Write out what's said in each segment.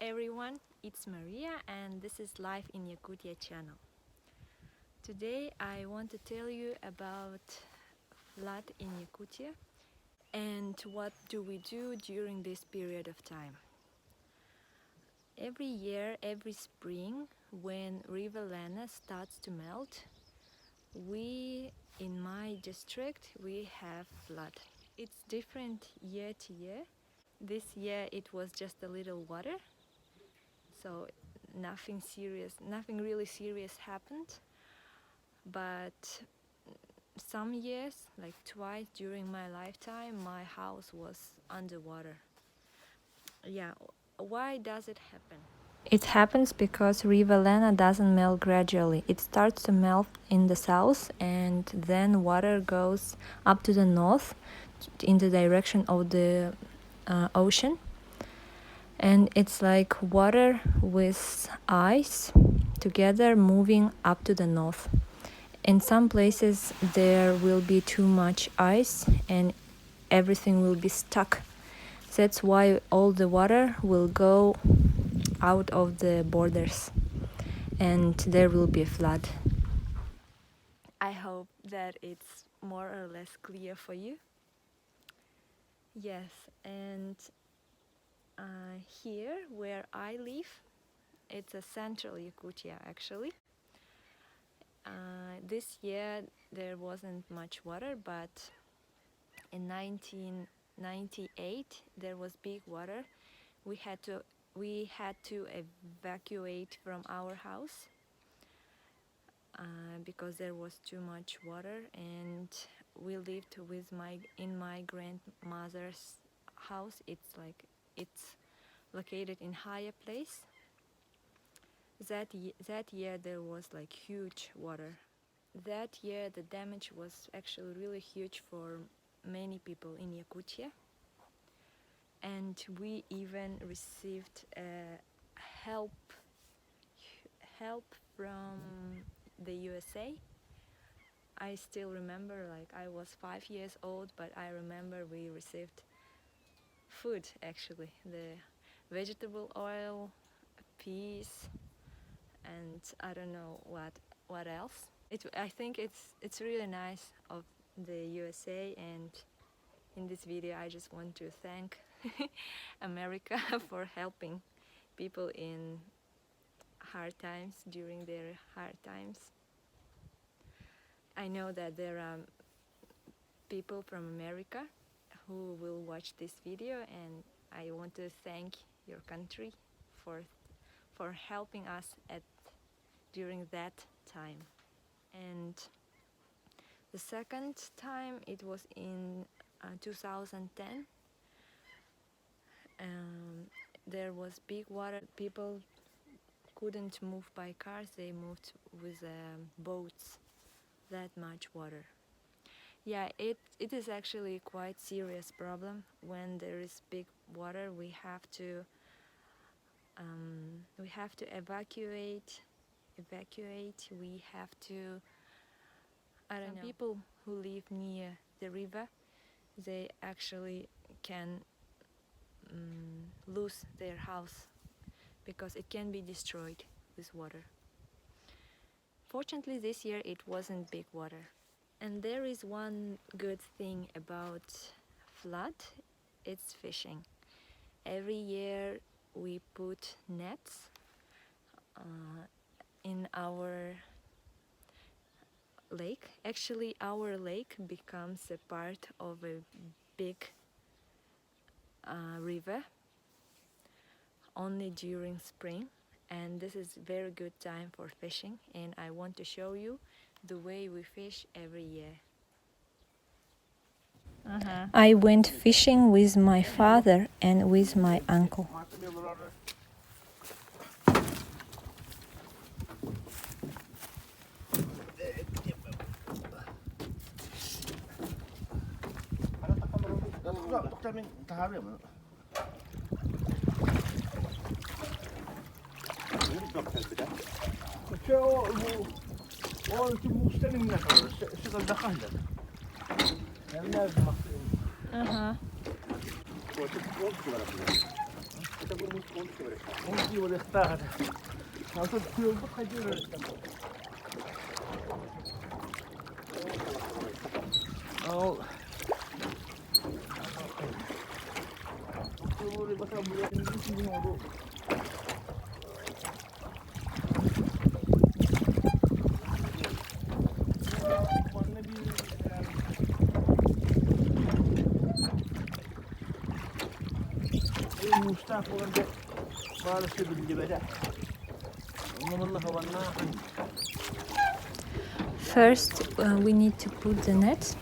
everyone, it's Maria and this is Life in Yakutia channel. Today I want to tell you about flood in Yakutia and what do we do during this period of time. Every year, every spring, when River Lena starts to melt, in my district, we have flood. It's different year to year. This year it was just a little water, so nothing really serious happened. But some years, like twice during my lifetime, my house was underwater. Yeah, why does it happen? It happens because River Lena doesn't melt gradually. It starts to melt in the south and then water goes up to the north in the direction of the ocean. And it's like water with ice together moving up to the north. In some places there will be too much ice and everything will be stuck. That's why all the water will go out of the borders and there will be a flood. I hope that it's more or less clear for you. Yes, and here where I live, it's a central Yakutia actually. This year there wasn't much water, but in 1998 there was big water. We had to evacuate from our house because there was too much water, and we lived in my grandmother's house. It's located in higher place. That year there was like huge water. That year the damage was actually really huge for many people in Yakutia, and we even received help from the USA. I still remember, like I was 5 years old, but I remember we received food actually, the vegetable oil, peas, and I don't know what else. I think it's really nice of the USA, and in this video I just want to thank America for helping people in hard times, during their hard times. I know that there are people from America who will watch this video, and I want to thank your country for helping us during that time. And the second time, it was in 2010. There was big water. People couldn't move by cars, they moved with boats. That much water. Yeah, it is actually quite serious problem. When there is big water, we have to evacuate. We have to, I don't know. People who live near the river, they actually can lose their house because it can be destroyed with water. Fortunately, this year it wasn't big water. And there is one good thing about flood, it's fishing. Every year we put nets in our lake. Actually, our lake becomes a part of a big river only during spring, and this is very good time for fishing, and I want to show you the way we fish every year. I went fishing with my father and with my uncle. Onde eu estar? Não tô tio, vou fazer. Oh. Eu vou botar a mulher aqui no mundo. First, we need to put the net.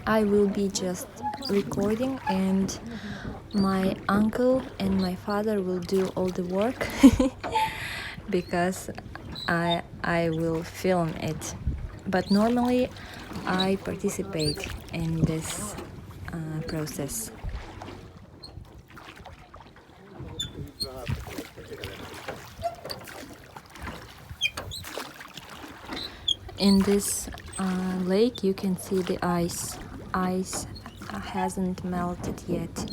I will be just recording, and my uncle and my father will do all the work because I will film it. But normally, I participate in this process. In this lake you can see the ice. Ice hasn't melted yet.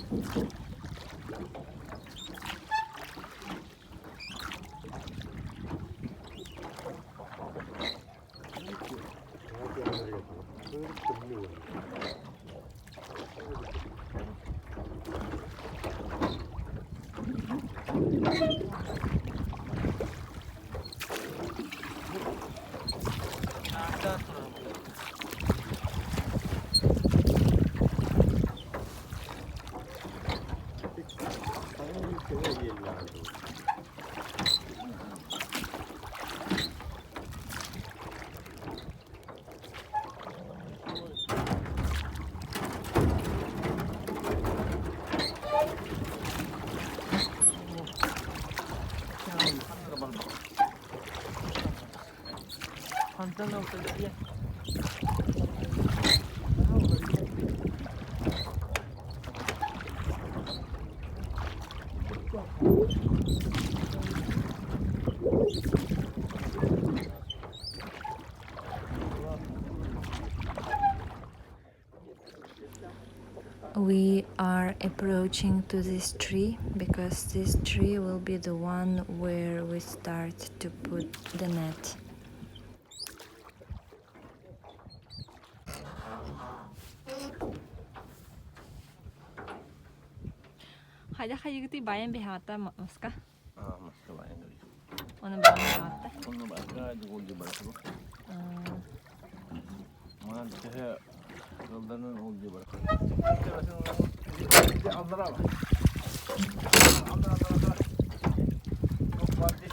We are approaching to this tree because this tree will be the one where we start to put the net. Hajde hajde bayan bihata maska. Maska bayan dari. Onu bayan bihata. Onu bayan di golde barako. Man tehe goldanın golde barako. Andra var. Andra. Çok var değil.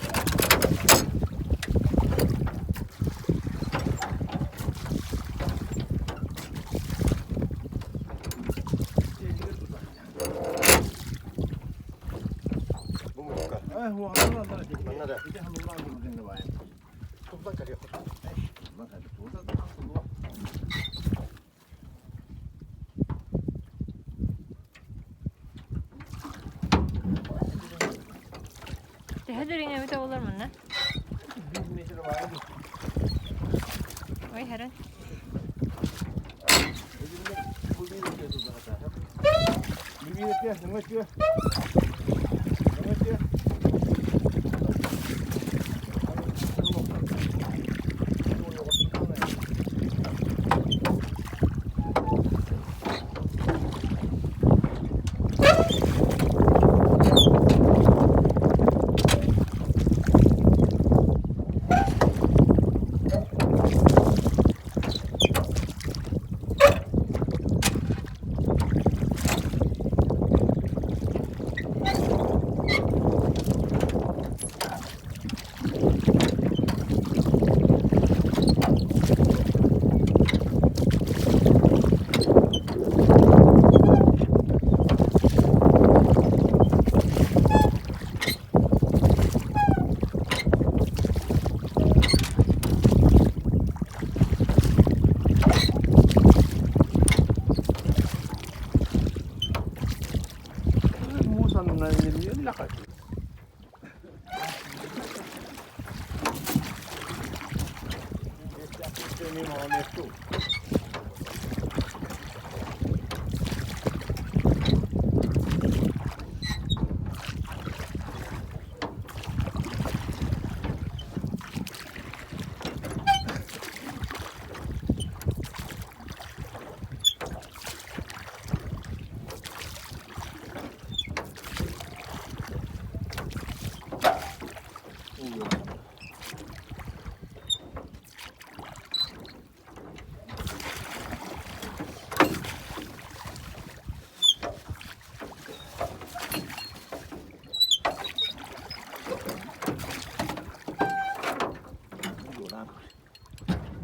Hadirin evde olur mu ne? Oy Heren.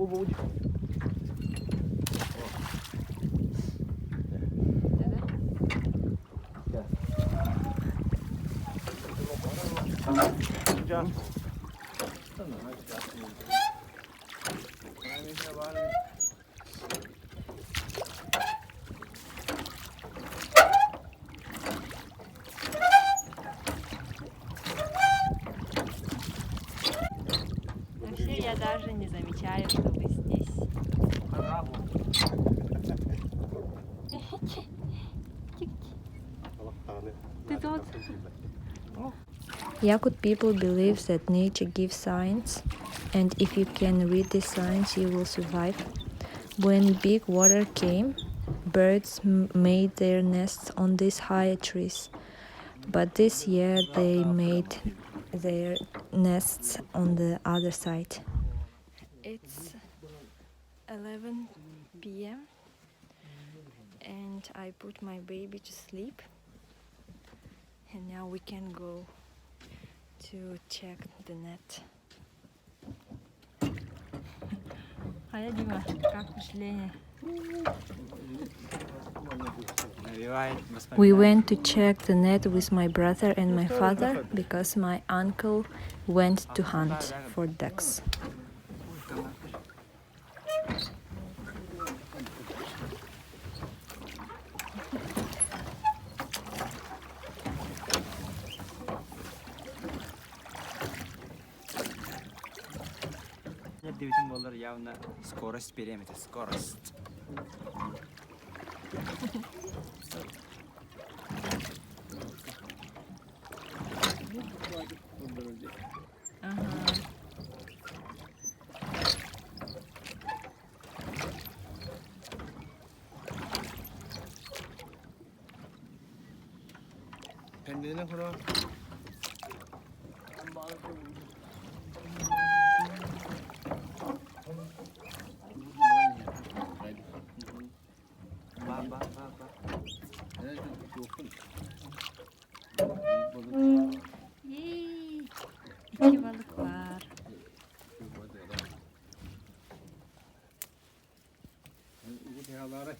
보고 진짜. Вообще я даже не замечаю, что вы здесь. Ты тут? Yakut people believe that nature gives signs, and if you can read these signs, you will survive. When big water came, birds made their nests on these high trees, but this year they made their nests on the other side. It's 11 p.m. and I put my baby to sleep, and now we can go to check the net. Хая, Дима, как впечатление? We went to check the net with my brother and my father because my uncle went to hunt for ducks. Девятым доллар явно скорость периметра, скорость. 밴드는 그럼 Yay! İki balık var. 이거 대하다래.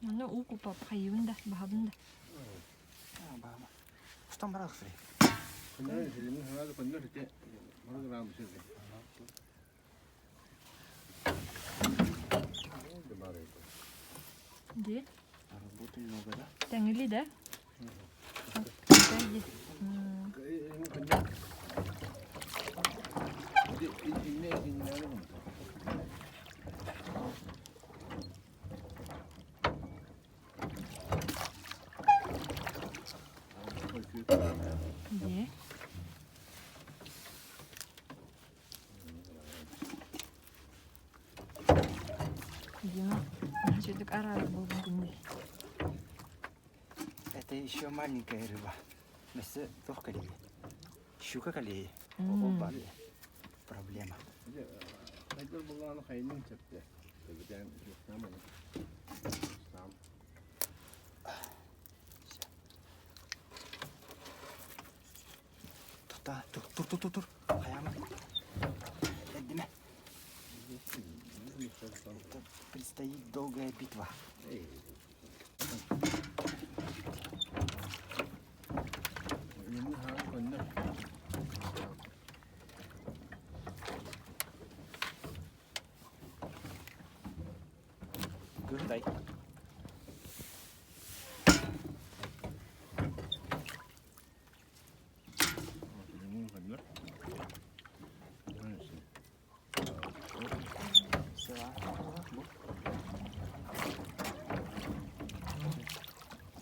Onu ukupa kayında, bahabında. Ustam bırak seni. 건너는 들리면 하나도 건너를 때 뭐라 그러면 무슨 돼? Где? Работай много, да? Тянгли, да? Где? Дима, что-то каравай был в гуме. Это еще маленькая рыба. Вместо двух колей. Щука колей. Проблема. Hayır bulağını kaynın çöpte. Tabii tamam. Tamam. Dur. Ayağıma. Эддиме. Это предстоит долгая битва. Дай.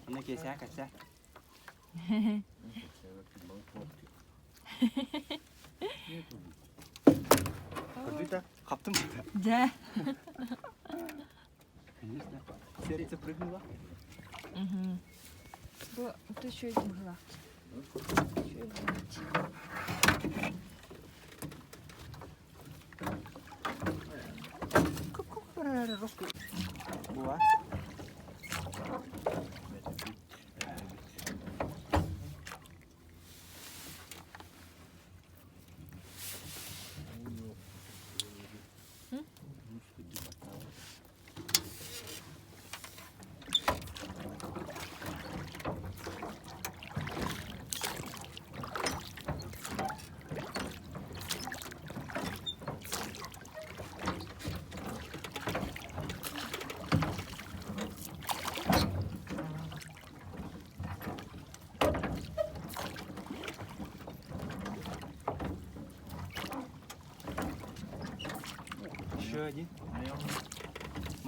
Ne keser kaçar. Gördün kaptım. Да. Конечно. Сердце прыгнуло. Ты еще один гладь. Еще и гладь. Boa.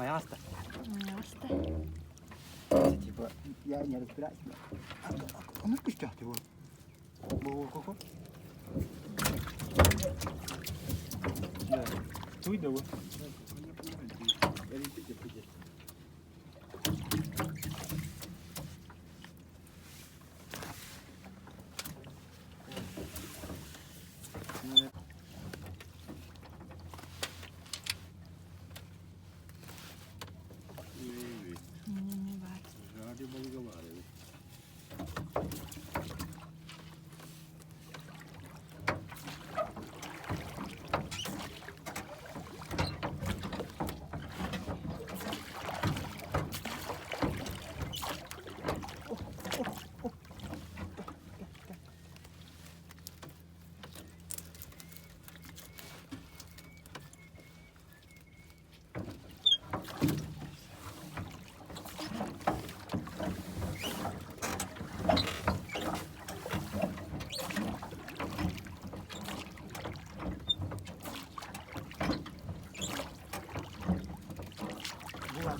Mayasta. Majasta. Типа, я не разбираюсь. А ну пустят его. Кого? Да. Туй да вот. Не var. Hadi balığı var.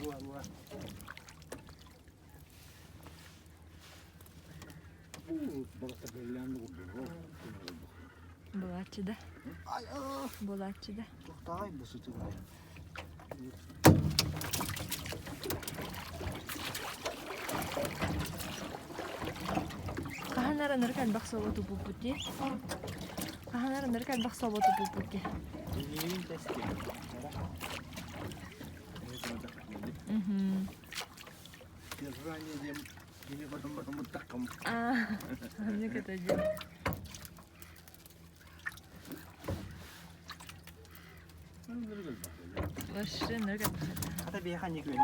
Buah. Balık da belirlendi burada. Bulatçı'da. Ay Bulatçı'da. çok daha iyi bu sütü var. Kahanara nerkan bakso botu puputnya. Kahanara nerkan bakso botu puputnya. Dinleyin testi. Ранее или потом вот таком. Мне это делать. Вообще nerkan bakso. Hadi bir yakan yıkıyor.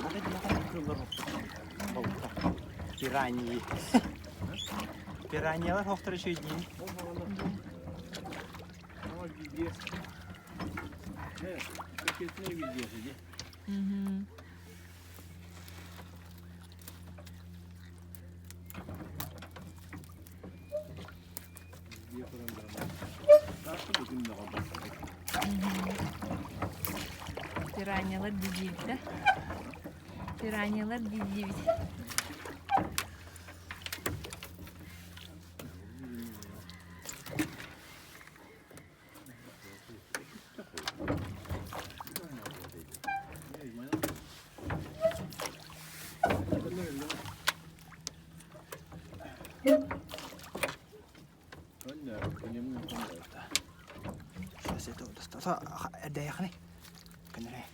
Hadi bir yakan yıkıyorlar. Balıkta. Piranyi. Piranyalar hoftarı şey değil. Ama видео. Evet, paketine videosu diye. Piranyalar diziydi. Piranyalar diziydi. Сейчас это достаточно. Ada ya nih. Bener ya.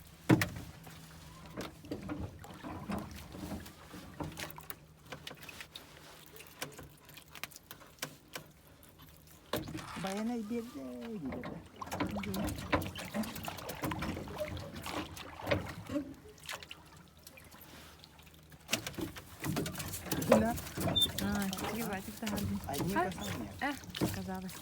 Bayana bir gidelim. Bunlar. Чуть хватит один. Одни касания. Казалось.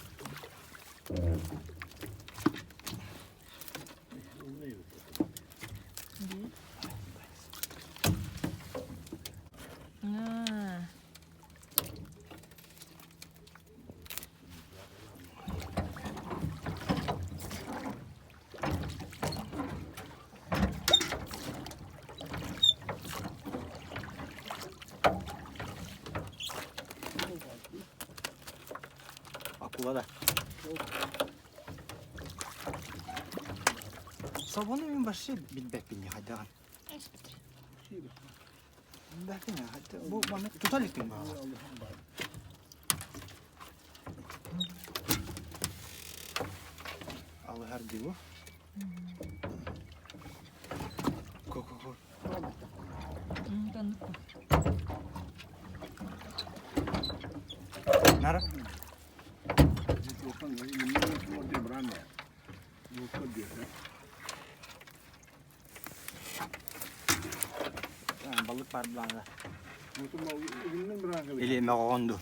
Akula da. Sabunu min başı bilbekini hadi. Bilbekini hadi. Bu bana tutal ettin bana. Al her diyor. Ko. Nara? Balık var bana. Elime kondu.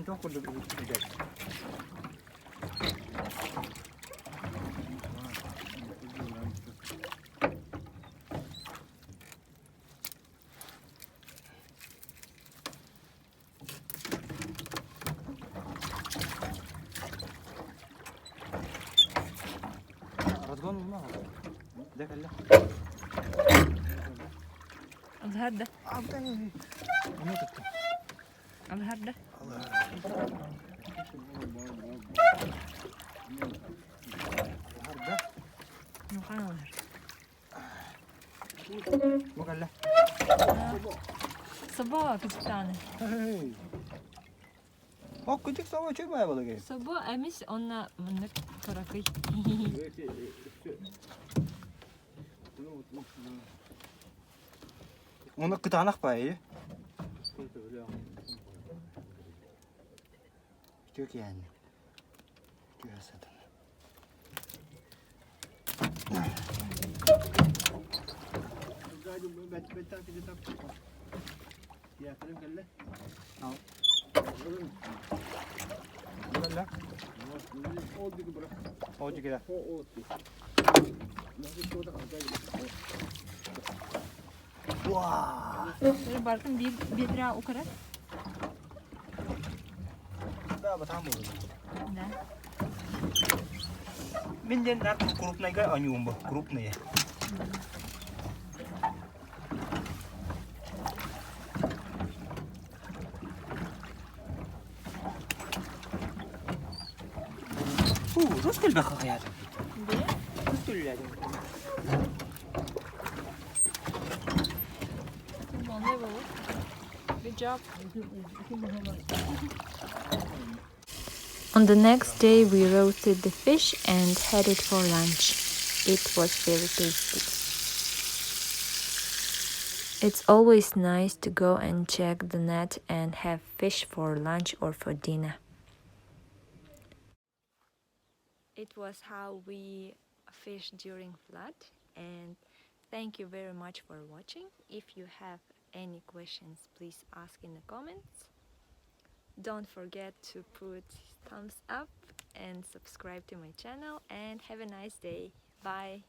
Çok kondu. اظهر ده عبدالله ومتك اظهر ده مكان اظهر وقال له صباح في ستانة küçük sava çok mu balık? صباح امس ona منك تركي Onu kıtanak payı. Çok yani. Görsün. Valla. Oldu kira. Wow. Böyle barkın bir lira ukara. Daha batang mo. Ne? Minden nak group này cái ở nhùm bờ group này. Rus bak hayat. Diye. Rus ya. Unbelievable. Good job. On the next day, we roasted the fish and had it for lunch. It was very tasty. It's always nice to go and check the net and have fish for lunch or for dinner. It was how we fished during flood, and thank you very much for watching. If you have any questions, please ask in the comments. Don't forget to put thumbs up and subscribe to my channel, and have a nice day. Bye.